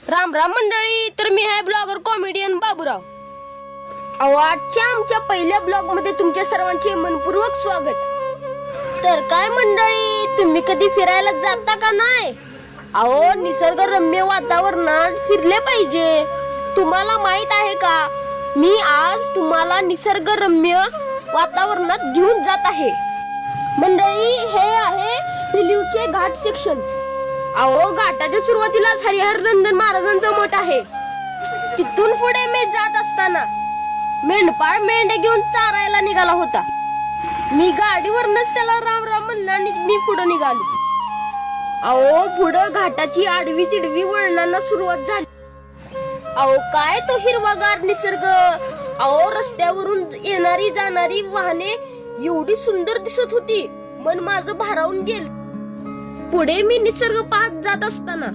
राम राम मंडळी, तर मी आहे ब्लॉगर कॉमेडियन बाबूराव. आजच्या आमच्या पहिल्या ब्लॉग मध्ये तुमच्या सर्वांचे मनपूर्वक स्वागत. तर काय मंडळी, तुम्ही कधी फिरायला जाता का नाही? निसर्गरम्य वातावरणात फिरले पाहिजे. तुम्हाला माहित आहे का, मी आज तुम्हाला निसर्गरम्य वातावरणात घेऊन जात आहे. मंडळी, हे आहे पिलीवचे घाट सेक्शन. घाटाच्या सुरुवातीलाच हरिहर नंदन महाराजांचा मठ आहे. तिथून पुढे मी जात असताना मेंढपाळ मेंढे घेऊन चारायला निघाला होता. मी गाडीवरनच त्याला राम राम म्हणलं आणि मी पुढे निघालो. पुढे घाटाची आडवी तिडवी वळणांना सुरुवात झाली. काय तो हिरवागार निसर्ग. रस्त्यावरून येणारी जाणारी वाहने एवढी सुंदर दिसत होती, मन माझं भारावून गेलं. पुढे मी निसर्ग पाहत जात असताना